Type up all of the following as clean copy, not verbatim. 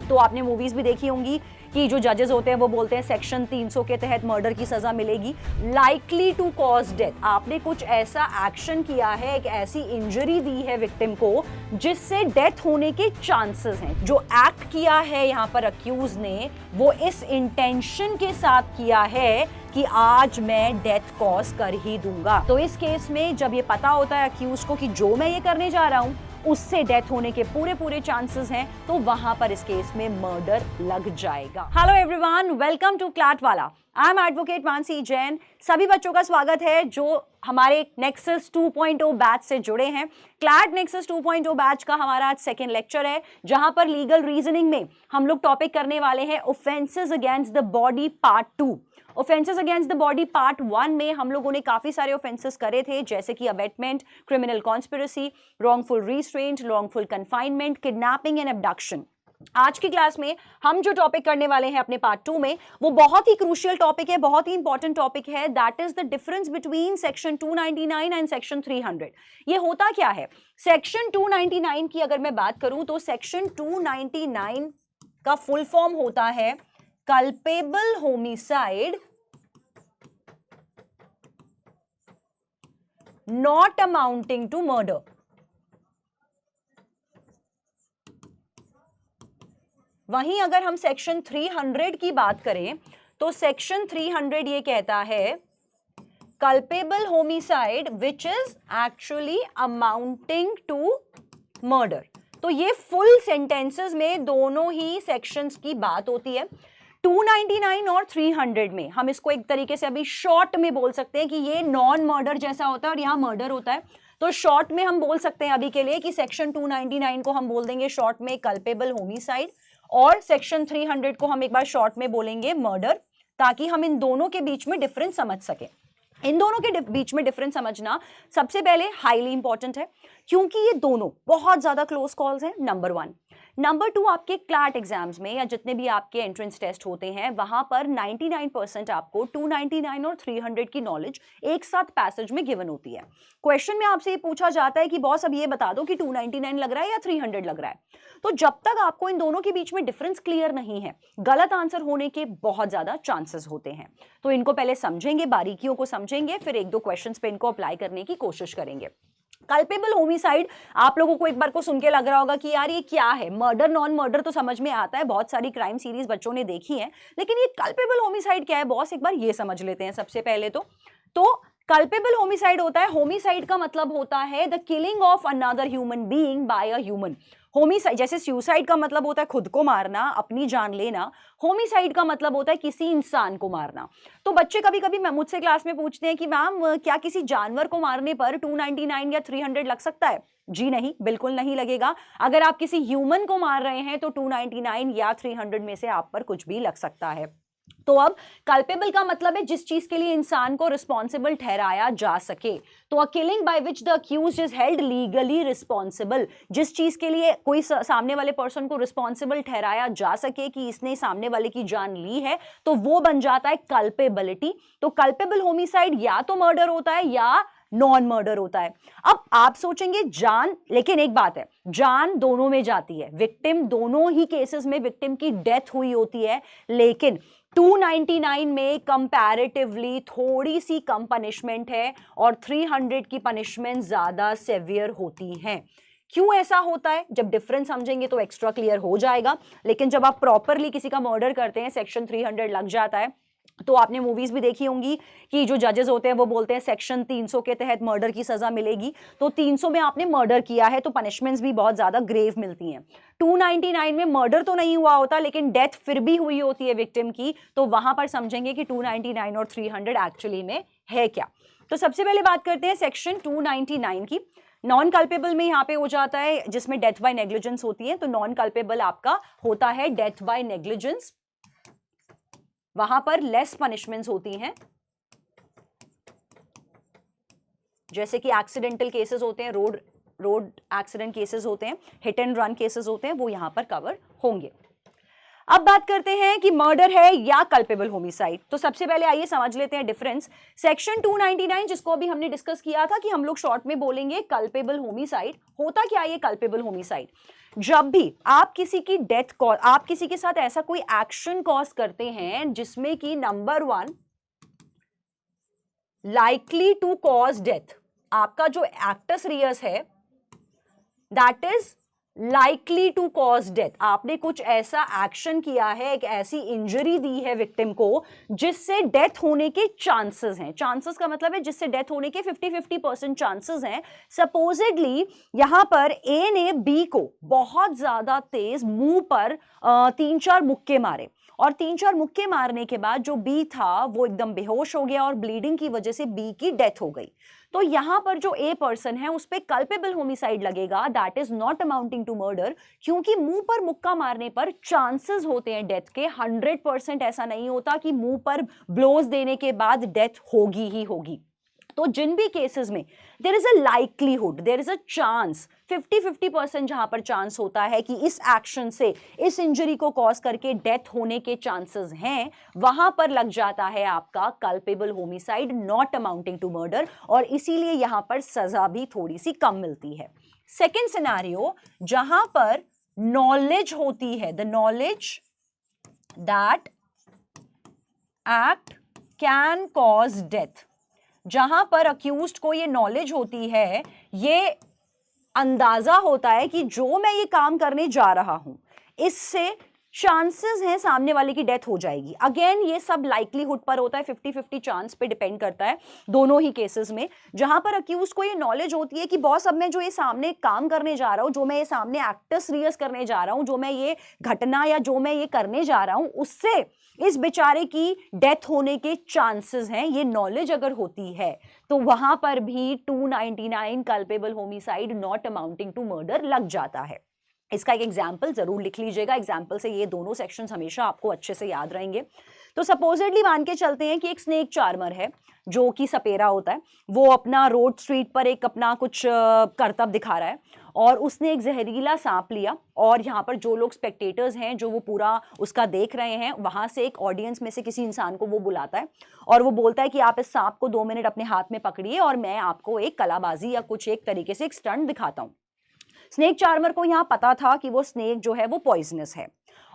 तो आपने मूवीज भी देखी होंगी कि जो जजेस होते हैं वो बोलते हैं सेक्शन 300 के तहत मर्डर की सजा मिलेगी। लाइकली टू कॉज डेथ, आपने कुछ ऐसा एक्शन किया है, एक ऐसी इंजरी दी है विक्टिम को जिससे डेथ होने के चांसेस हैं। जो एक्ट किया है यहाँ पर अक्यूज ने, वो इस इंटेंशन के साथ किया है कि आज मैं डेथ कॉज कर ही दूंगा। तो इस केस में जब ये पता होता है अक्यूज को कि जो मैं ये करने जा रहा हूं उससे डेथ होने के पूरे चांसेस हैं, तो वहां पर इस केस में मर्डर लग जाएगा। Hello everyone, welcome to CLAT वाला। I am advocate Mansi Jain. सभी बच्चों का स्वागत है जो हमारे नेक्सस 2.0 बैच से जुड़े हैं। क्लैट नेक्सस 2.0 बैच का हमारा आज सेकेंड लेक्चर है, जहां पर लीगल रीजनिंग में हम लोग टॉपिक करने वाले हैं offences against the body part 2। Offences against the body part 1 में हम लोगों ने काफी सारे ऑफेंसेस करे थे, जैसे कि abetment, criminal conspiracy, wrongful restraint, wrongful confinement, kidnapping and abduction. आज की क्लास में हम जो टॉपिक करने वाले हैं अपने पार्ट 2 में, वो बहुत ही क्रूशियल टॉपिक है, बहुत ही इंपॉर्टेंट टॉपिक है। That is the difference between section 299 and section 300। ये होता क्या है? सेक्शन 299 की अगर मैं बात करूं तो सेक्शन 299 का फुल फॉर्म होता है culpable homicide not amounting to murder. वहीं अगर हम सेक्शन 300 की बात करें तो सेक्शन 300 ये कहता है culpable homicide which is actually amounting to murder. तो ये फुल सेंटेंसेस में दोनों ही सेक्शंस की बात होती है। 299 और 300 में हम इसको एक तरीके से अभी शॉर्ट में बोल सकते हैं कि ये नॉन मर्डर जैसा होता है और यहां मर्डर होता है। तो शॉर्ट में हम बोल सकते हैं अभी के लिए कि सेक्शन 299 को हम बोल देंगे शॉर्ट में कल्पेबल होमिसाइड, और सेक्शन 300 को हम एक बार शॉर्ट में बोलेंगे मर्डर, ताकि हम इन दोनों के बीच में डिफरेंस समझ सकें। इन दोनों के बीच में डिफरेंस समझना सबसे पहले हाईली इंपॉर्टेंट है, क्योंकि ये दोनों बहुत ज्यादा क्लोज कॉल्स हैं। नंबर 1। नंबर 2, आपके क्लैट एग्जाम्स में या जितने भी आपके एंट्रेंस टेस्ट होते हैं वहां पर 99% आपको 299 और 300 की नॉलेज एक साथ पैसेज में गिवन होती है। क्वेश्चन में आपसे ये पूछा जाता है कि बॉस अब ये बता दो कि 299 लग रहा है या 300 लग रहा है। तो जब तक आपको इन दोनों के बीच में डिफरेंस क्लियर नहीं है, गलत आंसर होने के बहुत ज्यादा चांसेस होते हैं। तो इनको पहले समझेंगे, बारीकियों को समझेंगे, फिर एक दो क्वेश्चंस पे इनको अप्लाई करने की कोशिश करेंगे। कल्पेबल होमिसाइड आप लोगों को एक बार को सुन के लग रहा होगा कि यार ये क्या है। मर्डर नॉन मर्डर तो समझ में आता है, बहुत सारी क्राइम सीरीज बच्चों ने देखी है, लेकिन ये कल्पेबल होमिसाइड क्या है बॉस, एक बार ये समझ लेते हैं सबसे पहले। तो कल्पेबल होमिसाइड होता है, होमिसाइड का मतलब होता है the killing of another human being by a human. Homicide जैसे सुसाइड का मतलब होता है खुद को मारना, अपनी जान लेना, होमिसाइड का मतलब होता है किसी इंसान को मारना। तो बच्चे कभी कभी मुझसे क्लास में पूछते हैं कि मैम क्या किसी जानवर को मारने पर 299 या 300 लग सकता है? जी नहीं, बिल्कुल नहीं लगेगा। अगर आप किसी ह्यूमन को मार रहे हैं तो 299 या 300 में से आप पर कुछ भी लग सकता है। तो अब कल्पेबल का मतलब है जिस चीज के लिए इंसान को रिस्पॉन्सिबल ठहराया जा सके। तो a killing by which the accused is held legally responsible, जिस चीज के लिए कोई सामने वाले पर्सन को रिस्पॉन्सिबल ठहराया जा सके कि इसने सामने वाले की जान ली है, तो वो बन जाता है कल्पेबिलिटी। तो कल्पेबल होमिसाइड या तो मर्डर होता है या नॉन मर्डर होता है। अब आप सोचेंगे जान, लेकिन एक बात है, जान दोनों में जाती है, विक्टिम दोनों ही केसेस में विक्टिम की डेथ हुई होती है, लेकिन 299 में कंपैरेटिवली थोड़ी सी कम पनिशमेंट है और 300 की पनिशमेंट ज्यादा सेवियर होती हैं। क्यों ऐसा होता है जब डिफरेंस समझेंगे तो एक्स्ट्रा क्लियर हो जाएगा, लेकिन जब आप प्रॉपरली किसी का मर्डर करते हैं सेक्शन 300 लग जाता है। तो आपने मूवीज भी देखी होंगी कि जो जजेस होते हैं वो बोलते हैं सेक्शन 300 के तहत मर्डर की सजा मिलेगी। तो 300 में आपने मर्डर किया है तो पनिशमेंट्स भी बहुत ज्यादा ग्रेव मिलती हैं। 299 में मर्डर तो नहीं हुआ होता लेकिन डेथ फिर भी हुई होती है विक्टिम की, तो वहां पर समझेंगे कि 299 और 300 एक्चुअली में है क्या। तो सबसे पहले बात करते हैं सेक्शन 299 की। नॉन कल्पेबल में यहाँ पे हो जाता है जिसमें डेथ बाय नेग्लिजेंस होती है, तो नॉन कल्पेबल आपका होता है डेथ बाय नेग्लिजेंस, वहां पर लेस पनिशमेंट्स होती हैं। जैसे कि एक्सीडेंटल केसेस होते हैं, रोड एक्सीडेंट केसेस होते हैं, हिट एंड रन केसेस होते हैं, वो यहां पर कवर होंगे। अब बात करते हैं कि मर्डर है या कल्पेबल होमिसाइड। तो सबसे पहले आइए समझ लेते हैं डिफरेंस। सेक्शन 299 जिसको अभी हमने डिस्कस किया था कि हम लोग शॉर्ट में बोलेंगे कल्पेबल होमिसाइड, होता क्या है ये कल्पेबल होमिसाइड? जब भी आप किसी की डेथ कॉज, आप किसी के साथ ऐसा कोई एक्शन कॉज करते हैं जिसमें कि number 1 likely to cause death, आपका जो एक्टस रियस है that is likely to cause death, आपने कुछ ऐसा एक्शन किया है, एक ऐसी इंजरी दी है विक्टिम को जिससे डेथ होने के चांसेस हैं। चांसेस का मतलब है जिससे डेथ होने के 50-50% चांसेस हैं। सपोजिडली यहां पर ए ने बी को बहुत ज्यादा तेज मुंह पर 3-4 मुक्के मारे, और 3-4 मुक्के मारने के बाद जो बी था वो एकदम बेहोश हो गया और ब्लीडिंग की वजह से बी की डेथ हो गई। तो यहां पर जो ए पर्सन है उस पे कल्पेबल होमिसाइड लगेगा, that is not amounting to murder, क्योंकि मुंह पर मुक्का मारने पर चांसेस होते हैं डेथ के, 100% ऐसा नहीं होता कि मुंह पर ब्लोज देने के बाद डेथ होगी ही होगी। तो जिन भी केसेस में there is a likelihood, there is a chance, 50-50% जहां पर चांस होता है कि इस एक्शन से इस इंजरी को कॉज करके डेथ होने के चांसेस हैं, वहां पर लग जाता है आपका culpable homicide not amounting to murder, और इसीलिए यहां पर सजा भी थोड़ी सी कम मिलती है। सेकेंड सिनेरियो जहां पर नॉलेज होती है, the knowledge that act can cause death, जहां पर अक्यूज्ड को ये नॉलेज होती है, ये अंदाजा होता है कि जो मैं ये काम करने जा रहा हूं इससे चांसेस हैं सामने वाले की डेथ हो जाएगी। अगेन ये सब लाइकलीहुड पर होता है, 50-50 चांस पे डिपेंड करता है दोनों ही केसेस में। जहां पर अक्यूज को ये नॉलेज होती है कि बॉस अब मैं जो ये सामने काम करने जा रहा हूं, जो मैं ये सामने एक्टस रियस करने जा रहा हूं, जो मैं ये घटना या जो मैं ये करने जा रहा हूं उससे इस बेचारे की डेथ होने के चांसेस हैं, ये नॉलेज अगर होती है तो वहां पर भी 299 culpable homicide not amounting to murder लग जाता है। इसका एक एग्जाम्पल जरूर लिख लीजिएगा, एग्जाम्पल से ये दोनों सेक्शंस हमेशा आपको अच्छे से याद रहेंगे। तो सपोजिटली मान के चलते हैं कि एक स्नेक चार्मर है जो कि सपेरा होता है, वो अपना रोड स्ट्रीट पर एक अपना कुछ करतब दिखा रहा है और उसने एक जहरीला सांप लिया, और यहाँ पर जो लोग स्पेक्टेटर्स हैं जो वो पूरा उसका देख रहे हैं, वहां से एक ऑडियंस में से किसी इंसान को वो बुलाता है और वो बोलता है कि आप इस सांप को 2 मिनट अपने हाथ में पकड़िए और मैं आपको एक कलाबाजी या कुछ एक तरीके से एक स्टंट दिखाता हूँ। स्नेक चार्मर को यहाँ पता था कि वो स्नेक जो है वो पॉइजनस है,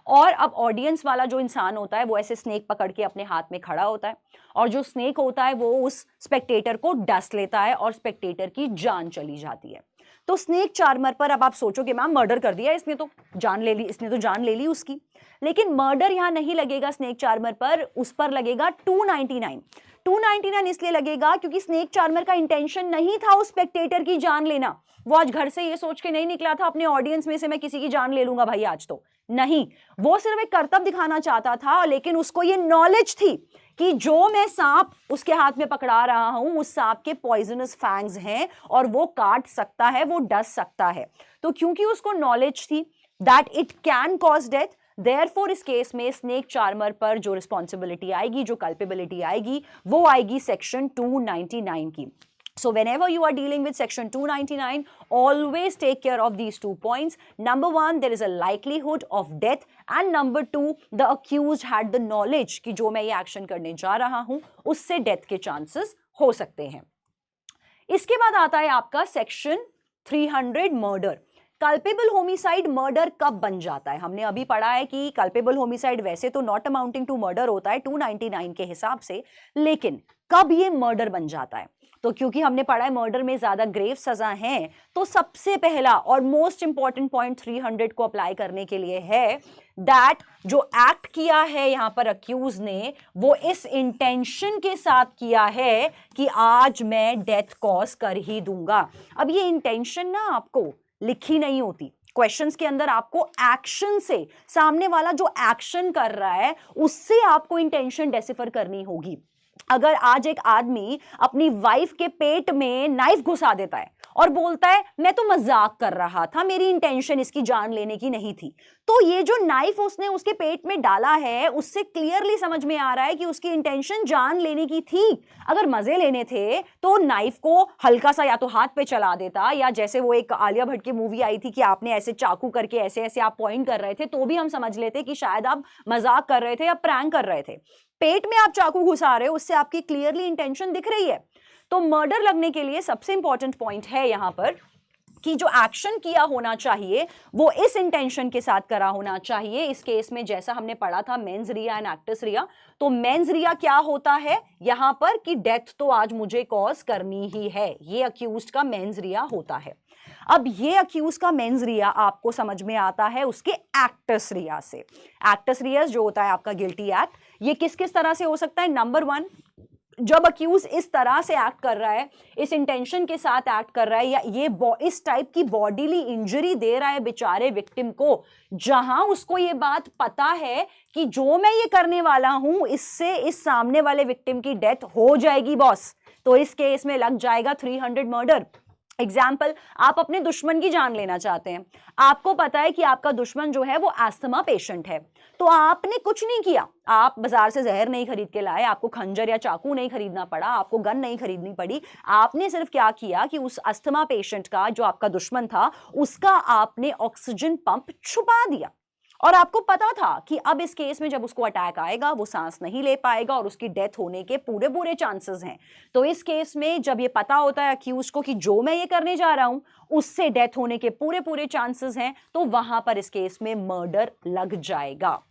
और अब ऑडियंस वाला जो इंसान होता है वो ऐसे स्नेक पकड़ के अपने हाथ में खड़ा होता है, और जो स्नेक होता है वो उस स्पेक्टेटर को डस लेता है और स्पेक्टेटर की जान चली जाती है। तो स्नेक चार्मर पर अब आप सोचोगे मैम मर्डर कर दिया इसने तो जान ले ली, इसने तो जान ले ली उसकी, लेकिन मर्डर यहाँ नहीं लगेगा स्नेक चार्मर पर, उस पर लगेगा 299। 299 इसलिए लगेगा क्योंकि स्नेक चार्मर का इंटेंशन नहीं था उस स्पेक्टेटर की जान लेना। वो आज घर से ये सोच के नहीं निकला था अपने ऑडियंस में से मैं किसी की जान ले लूंगा भाई आज, तो नहीं, वो सिर्फ एक करतब दिखाना चाहता था, लेकिन उसको ये नॉलेज थी कि जो मैं सांप उसके हाथ में पकड़ा रहा हूं उस सांप के पॉइजनस फैंग्स हैं और वो काट सकता है, वो डस सकता है। तो क्योंकि उसको नॉलेज थी that it can cause death, therefore इस केस में स्नेक चार्मर पर जो रिस्पॉन्सिबिलिटी आएगी, जो कल्पेबिलिटी आएगी, वो आएगी सेक्शन 299 की। So whenever you are dealing with section 299, always take care of these 2 points. Number 1, there is a likelihood of death, and number 2, the accused had the knowledge कि जो मैं ये एक्शन करने जा रहा हूं उससे डेथ के चांसेस हो सकते हैं। इसके बाद आता है आपका section 300 murder. Culpable homicide murder कब बन जाता है? हमने अभी पढ़ा है कि कल्पेबल होमिसाइड वैसे तो नॉट अमाउंटिंग टू मर्डर होता है 299 के हिसाब से, लेकिन कब ये मर्डर बन जाता है? तो क्योंकि हमने पढ़ा है मर्डर में ज्यादा ग्रेव सजा है, तो सबसे पहला और मोस्ट इंपॉर्टेंट पॉइंट 300 को अप्लाई करने के लिए है दैट जो एक्ट किया है यहां पर अक्यूज ने, वो इस इंटेंशन के साथ किया है कि आज मैं डेथ कॉज कर ही दूंगा। अब ये इंटेंशन ना आपको लिखी नहीं होती, क्वेश्चंस के अंदर आपको एक्शन से, सामने वाला जो एक्शन कर रहा है उससे आपको इंटेंशन डेसिफर करनी होगी। अगर आज एक आदमी अपनी वाइफ के पेट में नाइफ घुसा देता है और बोलता है मैं तो मजाक कर रहा था, मेरी इंटेंशन इसकी जान लेने की नहीं थी, तो ये जो नाइफ उसने उसके पेट में डाला है उससे क्लियरली समझ में आ रहा है कि उसकी इंटेंशन जान लेने की थी। अगर मजे लेने थे तो नाइफ को हल्का सा या तो हाथ पे चला देता, या जैसे वो एक आलिया भट्ट की मूवी आई थी कि आपने ऐसे चाकू करके ऐसे ऐसे आप पॉइंट कर रहे थे, तो भी हम समझ लेते कि शायद आप मजाक कर रहे थे या प्रैंक कर रहे थे। पेट में आप चाकू घुसा रहे हो, उससे आपकी क्लियरली इंटेंशन दिख रही है। तो मर्डर लगने के लिए सबसे इंपॉर्टेंट पॉइंट है यहां पर कि जो एक्शन किया होना चाहिए वो इस इंटेंशन के साथ करा होना चाहिए। इस केस में जैसा हमने पढ़ा था मेंस रिया एंड एक्टस रिया, तो मेंस रिया क्या होता है यहां पर कि डेथ तो आज मुझे कॉज करनी ही है, ये अक्यूज्ड का मेंस रिया होता है। अब ये अक्यूज का मेंस रिया आपको समझ में आता है उसके एक्टस रिया से। एक्टस रिया जो होता है आपका गिल्टी एक्ट, ये किस किस तरह से हो सकता है? नंबर 1, जब अक्यूज इस तरह से एक्ट कर रहा है, इस इंटेंशन के साथ एक्ट कर रहा है, या ये इस टाइप की बॉडीली इंजरी दे रहा है बेचारे विक्टिम को, जहां उसको ये बात पता है कि जो मैं ये करने वाला हूं इससे इस सामने वाले विक्टिम की डेथ हो जाएगी बॉस, तो इस केस में लग जाएगा 300 मर्डर। एग्जाम्पल, आप अपने दुश्मन की जान लेना चाहते हैं, आपको पता है कि आपका दुश्मन जो है वो अस्थमा पेशेंट है, तो आपने कुछ नहीं किया, आप बाजार से जहर नहीं खरीद के लाए, आपको खंजर या चाकू नहीं खरीदना पड़ा, आपको गन नहीं खरीदनी पड़ी, आपने सिर्फ क्या किया कि उस अस्थमा पेशेंट का जो आपका दुश्मन था उसका आपने ऑक्सीजन पंप छुपा दिया, और आपको पता था कि अब इस केस में जब उसको अटैक आएगा वो सांस नहीं ले पाएगा और उसकी डेथ होने के पूरे पूरे चांसेस हैं। तो इस केस में जब ये पता होता है अक्यूज को कि जो मैं ये करने जा रहा हूं उससे डेथ होने के पूरे पूरे चांसेस हैं, तो वहां पर इस केस में मर्डर लग जाएगा।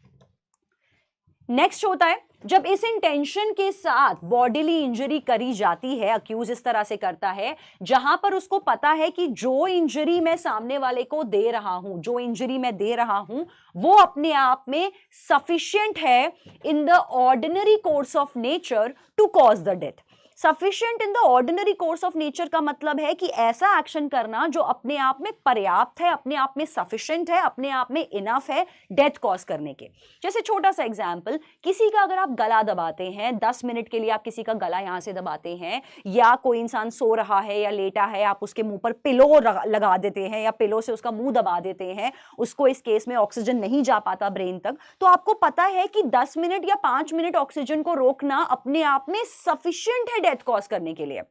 नेक्स्ट होता है जब इस इंटेंशन के साथ बॉडीली इंजरी करी जाती है, अक्यूज इस तरह से करता है जहां पर उसको पता है कि जो इंजरी मैं सामने वाले को दे रहा हूं, जो इंजरी मैं दे रहा हूं वो अपने आप में सफिशिएंट है in the ordinary course of nature to cause the death. Sufficient in the ordinary course of nature का मतलब है कि ऐसा एक्शन करना जो अपने आप में पर्याप्त है, अपने आप में सफिशिएंट है, अपने आप में इनफ है डेथ कॉज करने के। जैसे छोटा सा एग्जांपल, किसी का अगर आप गला दबाते हैं, 10 मिनट के लिए आप किसी का गला यहां से दबाते हैं, या कोई इंसान सो रहा है या लेटा है, आप उसके मुंह पर पिलो लगा देते हैं या पिलो से उसका मुंह दबा देते हैं, उसको इस केस में ऑक्सीजन नहीं जा पाता ब्रेन तक, तो आपको पता है कि 10 मिनट या 5 मिनट ऑक्सीजन को रोकना अपने आप में सफिशिएंट है डेथ कॉज करने के लिए।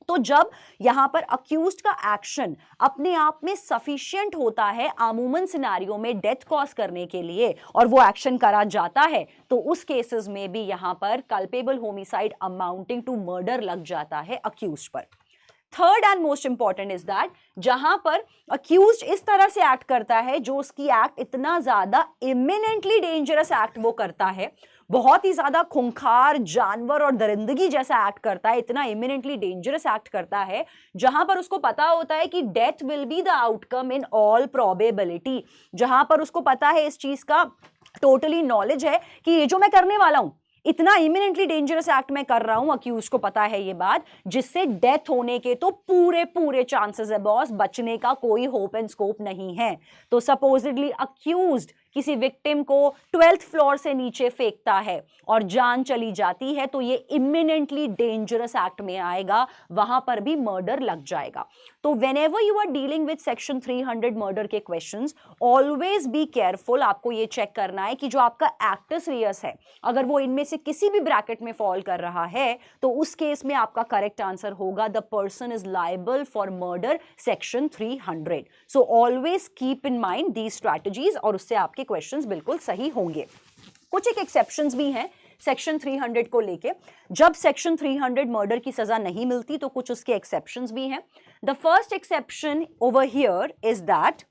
तो जब यहां पर अक्यूज्ड का एक्शन अपने आप में सफिशिएंट होता है अमूमन सिनेरियो में डेथ कॉज करने के लिए और वो एक्शन करा जाता है, तो उस केसेस में भी यहां पर culpable homicide amounting to murder लग जाता है अक्यूज्ड पर। Third and most important is that जहां पर अक्यूज्ड इस तरह से एक्ट करता है, जो उसकी एक्ट इतना ज्यादा इमिनेंटली डेंजरस एक्ट वो करता है, बहुत ही ज्यादा खूंखार जानवर और दरिंदगी जैसा एक्ट करता है, इतना इमिनेंटली डेंजरस एक्ट करता है जहां पर उसको पता होता है कि death will be the outcome in all probability, जहां पर उसको पता है इस चीज का टोटली नॉलेज है कि ये जो मैं करने वाला हूं इतना इमिनेंटली डेंजरस एक्ट मैं कर रहा हूं, अक्यूज को पता है ये बात, जिससे डेथ होने के तो पूरे पूरे चांसेस है बॉस, बचने का कोई होप एंड स्कोप नहीं है। तो सपोजिडली अक्यूज्ड किसी विक्टिम को 12th फ्लोर से नीचे फेंकता है और जान चली जाती है, तो ये इमिनेंटली डेंजरस एक्ट में आएगा, वहां पर भी मर्डर लग जाएगा। तो whenever you are dealing with section 300 murder के क्वेश्चंस, ऑलवेज बी केयरफुल, आपको ये चेक करना है कि जो आपका एक्टस रियस है अगर वो इनमें से किसी भी ब्रैकेट में फॉल कर रहा है, तो उस केस में आपका करेक्ट आंसर होगा the person is liable for murder section 300। So always keep in mind these strategies और उससे आपके क्वेश्चंस बिल्कुल सही होंगे। कुछ एक एक्सेप्शंस भी हैं सेक्शन 300 को लेके, जब सेक्शन 300 मर्डर की सजा नहीं मिलती तो कुछ उसके एक्सेप्शंस भी हैं। The first exception over here is that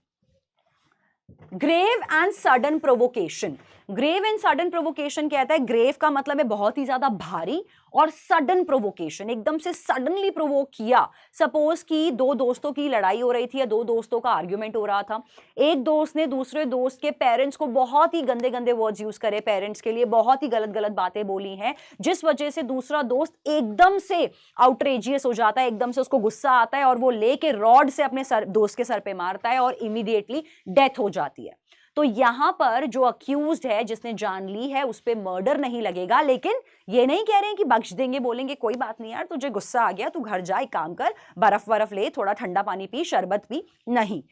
grave and sudden provocation. Grave and sudden provocation कहता है, ग्रेव का मतलब है बहुत ही ज्यादा भारी, और सडन प्रोवोकेशन एकदम से सडनली प्रोवोक किया। सपोज कि दो दोस्तों की लड़ाई हो रही थी या दो दोस्तों का आर्ग्यूमेंट हो रहा था, एक दोस्त ने दूसरे दोस्त के पेरेंट्स को बहुत ही गंदे गंदे वर्ड्स यूज करे, पेरेंट्स के लिए बहुत ही गलत गलत बातें बोली हैं, जिस वजह से दूसरा दोस्त एकदम से आउटरेजियस हो जाता है, एकदम से उसको गुस्सा आता है और वो लेके रॉड से अपने दोस्त के सर पे मारता है और इमीडिएटली डेथ हो जाती है। तो यहां पर जो अक्यूज्ड है जिसने जान ली है उस पे मर्डर नहीं लगेगा, लेकिन ये नहीं कह रहे हैं कि बख्श देंगे, बोलेंगे कोई बात नहीं यार तुझे गुस्सा आ गया, तू घर जा, एक काम कर, बर्फ ले, थोड़ा ठंडा पानी पी, शरबत पी, नहीं।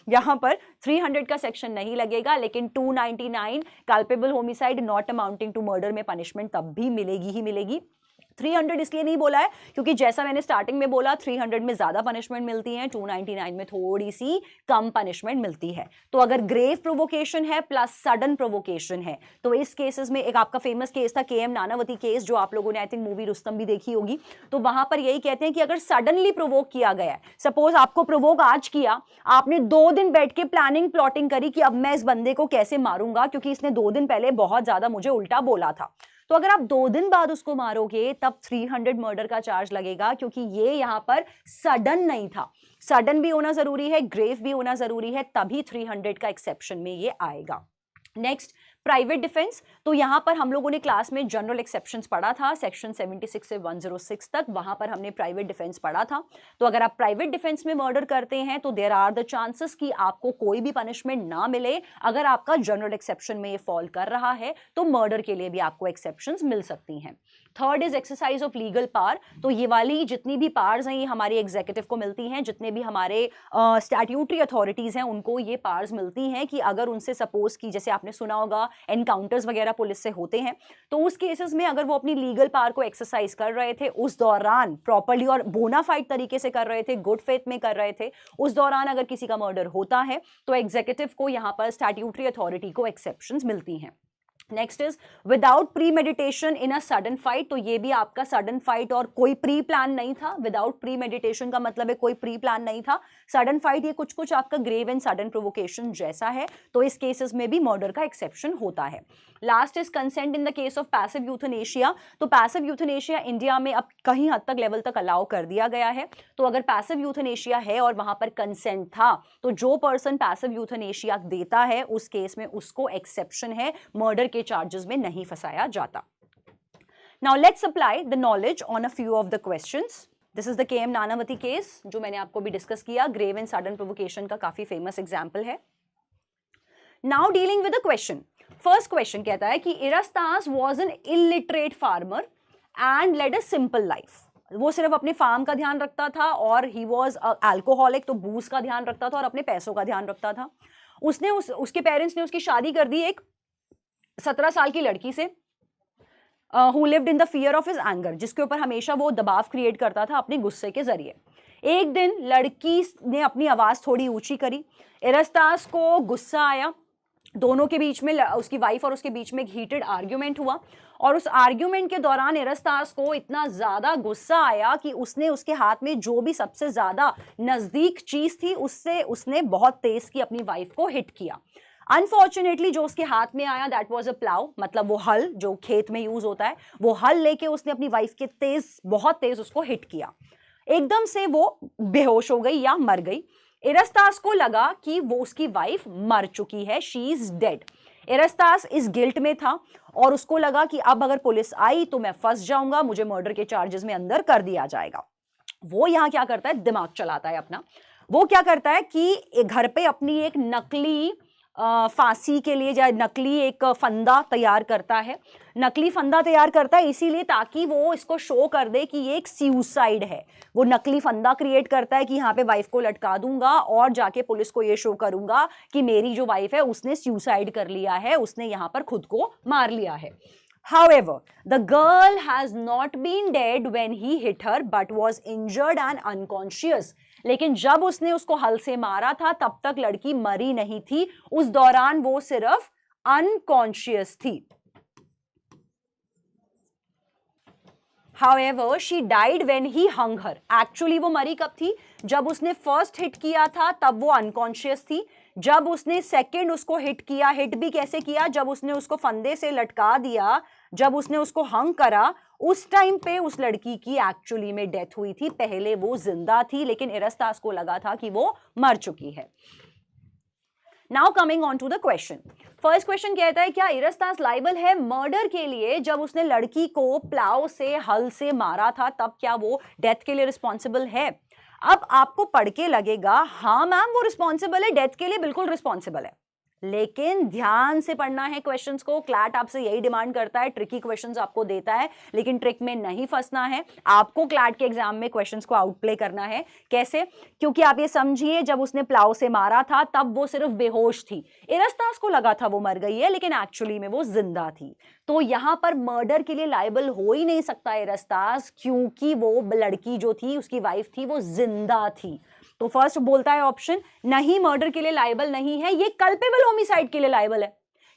यहां पर 300 का सेक्शन नहीं लगेगा, लेकिन 299 culpable homicide not amounting to murder में पनिशमेंट तब भी मिलेगी ही मिलेगी। 300 इसलिए नहीं बोला है क्योंकि जैसा मैंने स्टार्टिंग में बोला 300 में ज्यादा पनिशमेंट मिलती है, 299 में थोड़ी सी कम पनिशमेंट मिलती है। तो अगर ग्रेव प्रोवोकेशन है प्लस सडन प्रोवोकेशन है तो इस केसेस में, एक आपका फेमस केस था KM नानावती केस जो आप लोगों ने आई थिंक मूवी रुस्तम भी देखी होगी, तो वहां पर यही कहते हैं कि अगर सडनली प्रोवोक किया गया है, सपोज आपको प्रोवोक आज किया, आपने 2 दिन बैठ के प्लानिंग प्लॉटिंग करी कि अब मैं इस बंदे को कैसे मारूंगा क्योंकि इसने 2 दिन पहले बहुत ज्यादा मुझे उल्टा बोला था, तो अगर आप 2 दिन बाद उसको मारोगे तब 300 मर्डर का चार्ज लगेगा क्योंकि ये यहां पर सडन नहीं था। सडन भी होना जरूरी है, ग्रेव भी होना जरूरी है, तभी 300 का एक्सेप्शन में ये आएगा। Next, private defence. तो यहां पर हम लोगों ने क्लास में जनरल एक्सेप्शंस पढ़ा था सेक्शन 76 से 106 तक, वहां पर हमने प्राइवेट डिफेंस पढ़ा था। तो अगर आप प्राइवेट डिफेंस में मर्डर करते हैं तो देयर आर द चांसेस कि आपको कोई भी पनिशमेंट ना मिले। अगर आपका जनरल एक्सेप्शन में ये फॉल कर रहा है तो मर्डर के लिए भी आपको एक्सेप्शंस मिल सकती हैं। Third is exercise of legal power. तो ये वाली जितनी भी पावर्स हैं ये हमारी एग्जीक्यूटिव को मिलती हैं, जितने भी हमारे स्टैट्यूटरी अथॉरिटीज हैं उनको ये पावर्स मिलती हैं कि अगर उनसे सपोज की, जैसे आपने सुना होगा एनकाउंटर्स वगैरह पुलिस से होते हैं, तो उस केसेस में अगर वो अपनी लीगल पावर को एक्सरसाइज कर रहे थे उस दौरान प्रॉपर्ली और बोनाफाइड तरीके से कर रहे थे, गुड फेथ में कर रहे थे, उस दौरान अगर किसी का मर्डर होता है तो एग्जीक्यूटिव को यहाँ पर स्टैट्यूटरी अथॉरिटी को एक्सेप्शंस मिलती हैं। Next is without pre meditation in a sudden fight. तो ये भी आपका सडन फाइट और कोई प्री प्लान नहीं था। विदाउट प्री मेडिटेशन का मतलब है कोई प्री प्लान नहीं था। सडन फाइट ये कुछ कुछ आपका ग्रेव एंड सडन प्रोवोकेशन जैसा है, तो इस केसेस में भी मर्डर का एक्सेप्शन होता है। Last is consent in the case of passive euthanasia. तो पैसिव यूथनेशिया इंडिया में अब कहीं हद तक लेवल तक अलाउ कर दिया गया है। तो अगर पैसिव यूथनेशिया है और वहां पर कंसेंट था तो जो पर्सन पैसिव यूथनेशिया देता है उस केस में उसको एक्सेप्शन है, मर्डर के चार्जेस में नहीं फंसाया जाता। Now let's apply the knowledge on a few of the questions. This is the KM Nanavati case जो मैंने आपको भी डिस्कस किया, ग्रेव एंड सडन प्रोवोकेशन का काफी फेमस एग्जांपल है। Now dealing with the question. First question कहता है कि Erastus was an illiterate farmer and led a simple life. वो सिर्फ अपने फार्म का ध्यान रखता था और ही वॉज अल्कोहलिक, तो बूज का ध्यान रखता था और अपने पैसों का ध्यान रखता था। उसने उसके पेरेंट्स ने उसकी शादी कर दी एक 17 साल की लड़की से who lived in the fear of his anger, जिसके ऊपर हमेशा वो दबाव क्रिएट करता था अपने गुस्से के जरिए। एक दिन लड़की ने अपनी आवाज थोड़ी ऊंची करी, इरास्तास को गुस्सा आया, दोनों के बीच में, उसकी वाइफ और उसके बीच में एक हीटेड आर्ग्यूमेंट हुआ और उस आर्ग्यूमेंट के दौरान इरास्तास को इतना ज्यादा गुस्सा आया कि उसने उसके हाथ में जो भी सबसे ज्यादा नजदीक चीज थी उससे उसने बहुत तेज की अपनी वाइफ को हिट किया। अनफॉर्चुनेटली जो उसके हाथ में आया दैट वाज अ प्लाउ, मतलब वो हल जो खेत में यूज होता है, वो हल लेके उसने अपनी वाइफ के बहुत तेज उसको हिट किया। एकदम से वो बेहोश हो गई या मर गई। इरास्तास को लगा कि वो उसकी वाइफ मर चुकी है, शी इज डेड। इरास्तास इस गिल्ट में था और उसको लगा कि अब अगर पुलिस आई तो मैं फंस जाऊंगा, मुझे मर्डर के चार्जेस में अंदर कर दिया जाएगा। वो यहां क्या करता है, दिमाग चलाता है अपना। वो क्या करता है कि घर पे अपनी एक नकली फांसी के लिए या नकली एक फंदा तैयार करता है। नकली फंदा तैयार करता है इसीलिए ताकि वो इसको शो कर दे कि ये एक सुसाइड है। वो नकली फंदा क्रिएट करता है कि यहाँ पे वाइफ को लटका दूंगा और जाके पुलिस को ये शो करूंगा कि मेरी जो वाइफ है उसने सुसाइड कर लिया है, उसने यहाँ पर खुद को मार लिया है। However, the girl has not been dead when he hit her but was injured and unconscious. लेकिन जब उसने उसको हल से मारा था तब तक लड़की मरी नहीं थी, उस दौरान वो सिर्फ अनकॉन्शियस थी। However, she died when he hung her. Actually वो मरी कब थी, जब उसने फर्स्ट हिट किया था तब वो अनकॉन्शियस थी। जब उसने सेकंड उसको हिट किया, हिट भी कैसे किया, जब उसने उसको फंदे से लटका दिया, जब उसने उसको हंग करा, उस टाइम पे उस लड़की की एक्चुअली में डेथ हुई थी। पहले वो जिंदा थी लेकिन इरास्तास को लगा था कि वो मर चुकी है। Now coming on to the question. First question कहता है क्या इरास्तास लायबल है मर्डर के लिए? जब उसने लड़की को प्लाव से, हल से मारा था तब क्या वो डेथ के लिए रिस्पॉन्सिबल है? अब आपको पढ़ के लगेगा हाँ मैम वो रिस्पॉन्सिबल है, डेथ के लिए बिल्कुल रिस्पॉन्सिबल है। लेकिन ध्यान से पढ़ना है क्वेश्चंस को। क्लैट आपसे यही डिमांड करता है, ट्रिकी क्वेश्चंस आपको देता है, लेकिन ट्रिक में नहीं फंसना है। आपको क्लैट के एग्जाम में क्वेश्चंस को आउटप्ले करना है। कैसे? क्योंकि आप ये समझिए, जब उसने प्लाव से मारा था तब वो सिर्फ बेहोश थी, इरस्तास को लगा था वो मर गई है, लेकिन एक्चुअली में वो जिंदा थी। तो यहां पर मर्डर के लिए लायबल हो ही नहीं सकता इरस्तास, क्योंकि वो लड़की जो थी, उसकी वाइफ थी, वो जिंदा थी। तो फर्स्ट बोलता है ऑप्शन नहीं, मर्डर के लिए लायबल नहीं है, ये कल्पेबल होमिसाइड के लिए लायबल है।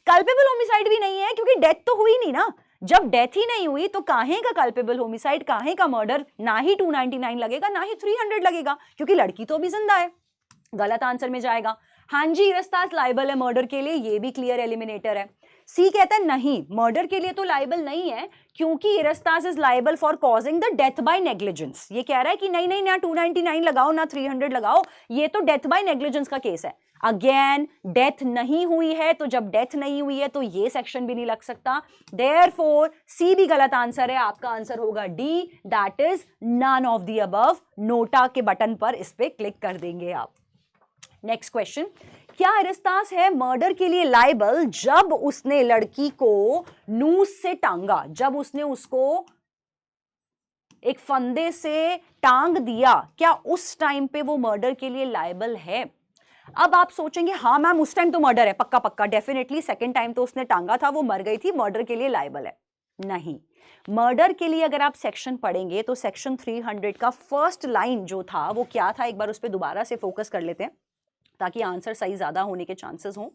कल्पेबल होमिसाइड भी नहीं है क्योंकि डेथ तो हुई नहीं ना। जब डेथ ही नहीं हुई तो काहे का कल्पेबल होमिसाइड, काहे का मर्डर? ना ही 299 लगेगा, ना ही 300 लगेगा, क्योंकि लड़की तो अभी जिंदा है। गलत आंसर में जाएगा। हाँ जी, इरस्तास लायबल है मर्डर के लिए, ये भी क्लियर एलिमिनेटर है। सी कहता है नहीं, मर्डर के लिए तो लायबल नहीं है, क्योंकि Erastus is liable for causing the death by negligence. ये कह रहा है कि नहीं नहीं, ना 299 लगाओ ना 300 लगाओ, ये तो डेथ बाय नेग्लिजेंस का केस है। अगेन डेथ नहीं हुई है, तो जब डेथ नहीं हुई है तो ये सेक्शन भी नहीं लग सकता। देयरफॉर सी भी गलत आंसर है। आपका आंसर होगा D, that is none of the above. NOTA के बटन पर इस पे क्लिक कर देंगे आप। नेक्स्ट क्वेश्चन, क्या इरस्तास है मर्डर के लिए लायबल जब उसने लड़की को नूस से टांगा, जब उसने उसको एक फंदे से टांग दिया, क्या उस टाइम पे वो मर्डर के लिए लायबल है? अब आप सोचेंगे हाँ मैम उस टाइम तो मर्डर है, पक्का पक्का डेफिनेटली, सेकंड टाइम तो उसने टांगा था, वो मर गई थी, मर्डर के लिए लायबल है। नहीं, मर्डर के लिए अगर आप सेक्शन पढ़ेंगे तो सेक्शन 300 का फर्स्ट लाइन जो था वो क्या था, एक बार उस पर दोबारा से फोकस कर लेते हैं ताकि आंसर सही ज्यादा होने के चांसेस हों।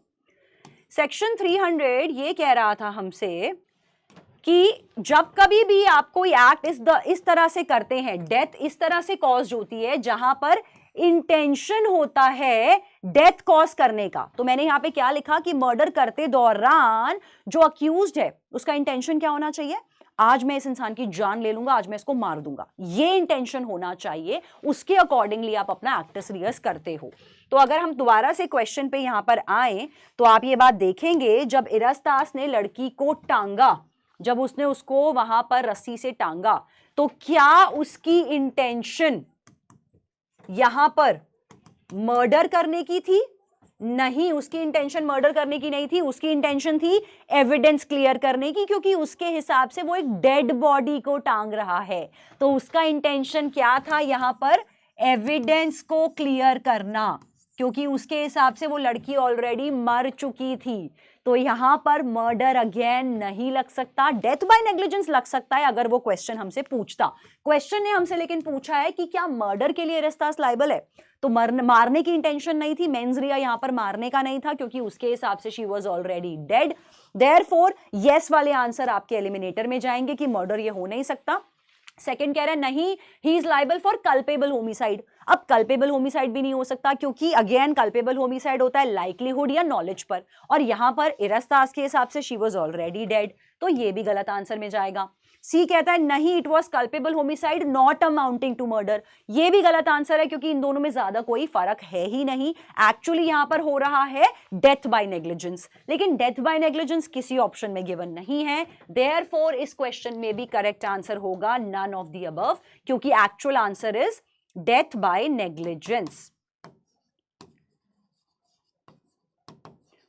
सेक्शन 300 ये कह रहा था हमसे कि जब कभी भी आप कोई एक्ट इस तरह से करते हैं, डेथ इस तरह से कॉज होती है जहां पर इंटेंशन होता है डेथ कॉज करने का। तो मैंने यहां पे क्या लिखा कि मर्डर करते दौरान जो अक्यूज्ड है उसका इंटेंशन क्या होना चाहिए? आज मैं इस इंसान की जान ले लूंगा, आज मैं इसको मार दूंगा, ये इंटेंशन होना चाहिए। उसके अकॉर्डिंगली आप अपना एक्ट सीरियस करते हो। तो अगर हम दोबारा से क्वेश्चन पे यहां पर आए तो आप ये बात देखेंगे, जब इरस्तास ने लड़की को टांगा, जब उसने उसको वहां पर रस्सी से टांगा, तो क्या उसकी इंटेंशन यहां पर मर्डर करने की थी? नहीं, उसकी इंटेंशन मर्डर करने की नहीं थी, उसकी इंटेंशन थी एविडेंस क्लियर करने की, क्योंकि उसके हिसाब से वो एक डेड बॉडी को टांग रहा है। तो उसका इंटेंशन क्या था यहां पर? एविडेंस को क्लियर करना, क्योंकि उसके हिसाब से वो लड़की ऑलरेडी मर चुकी थी। तो यहां पर मर्डर अगेन नहीं लग सकता, डेथ बाय नेग्लिजेंस लग सकता है अगर वो क्वेश्चन हमसे पूछता। क्वेश्चन ने हमसे लेकिन पूछा है कि क्या मर्डर के लिए इरस्तास लायबल है, तो मारने की इंटेंशन नहीं थी, मेंस रिया यहां पर मारने का नहीं था, क्योंकि उसके हिसाब से she was already dead. Therefore yes वाले आंसर आपके एलिमिनेटर में जाएंगे कि मर्डर ये हो नहीं सकता। सेकंड कह रहा है नहीं, he is liable for culpable homicide. अब कल्पेबल होमिसाइड भी नहीं हो सकता, क्योंकि अगेन कल्पेबल होमिसाइड होता है लाइक्लीहुड या नॉलेज पर, और यहां पर इरस्तास के हिसाब से शी वाज ऑलरेडी डेड, तो ये भी गलत आंसर में जाएगा। सी कहता है नहीं, it was culpable homicide not amounting to murder, ये भी गलत आंसर है, क्योंकि इन दोनों में ज्यादा कोई फर्क है ही नहीं। एक्चुअली यहां पर हो रहा है डेथ बाय नेग्लिजेंस, लेकिन डेथ बाय नेग्लिजेंस किसी ऑप्शन में गिवन नहीं है। देयरफॉर इस क्वेश्चन में भी करेक्ट आंसर होगा नन ऑफ द अबव, क्योंकि actual answer is death by negligence.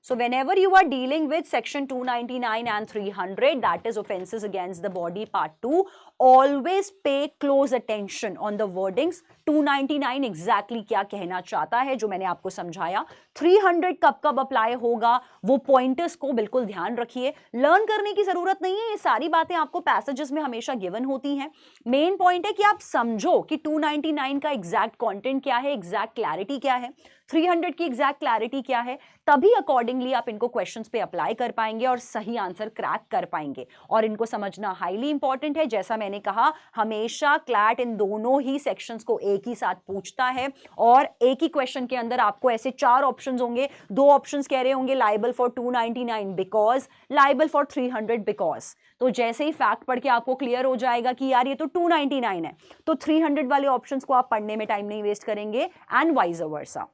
So whenever you are dealing with section 299 and 300, that is offenses against the body part 2, always pay close attention on the wordings. 299 exactly क्या कहना चाहता है, जो मैंने आपको समझाया। 300 कब कब अप्लाई होगा, वो पॉइंटर्स को बिल्कुल ध्यान रखिए। लर्न करने की जरूरत नहीं है, ये सारी बातें आपको पैसेजेस में हमेशा गिवन होती हैं। मेन पॉइंट है कि आप समझो कि 299 का एग्जैक्ट कंटेंट क्या है, एग्जैक्ट क्लैरिटी क्या है, 300 की एग्जैक्ट क्लैरिटी क्या है, तभी अकॉर्डिंगली आप इनको क्वेश्चंस पे अप्लाई कर पाएंगे और सही आंसर क्रैक कर पाएंगे। और इनको समझना हाईली इंपॉर्टेंट है। जैसा मैंने कहा, हमेशा क्लैट इन दोनों ही सेक्शंस को एक ही साथ पूछता है, और एक ही क्वेश्चन के अंदर आपको ऐसे 4 ऑप्शंस होंगे। 2 ऑप्शंस कह रहे होंगे liable for 299 because, liable for 300 because. तो जैसे ही फैक्ट पढ़ के आपको क्लियर हो जाएगा कि यार ये तो 299 है, तो 300 वाले ऑप्शंस को आप पढ़ने में टाइम नहीं वेस्ट करेंगे, एंड वाइज वर्सा।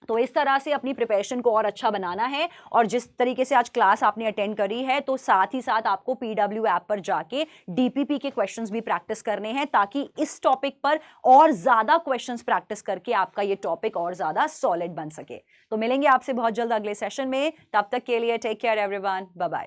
तो इस तरह से अपनी प्रिपरेशन को और अच्छा बनाना है, और जिस तरीके से आज क्लास आपने अटेंड करी है तो साथ ही साथ आपको पीडब्ल्यू ऐप पर जाके डीपीपी के क्वेश्चंस भी प्रैक्टिस करने हैं, ताकि इस टॉपिक पर और ज्यादा क्वेश्चंस प्रैक्टिस करके आपका ये टॉपिक और ज्यादा सॉलिड बन सके। तो मिलेंगे आपसे बहुत जल्द अगले सेशन में, तब तक के लिए take care everyone, bye bye.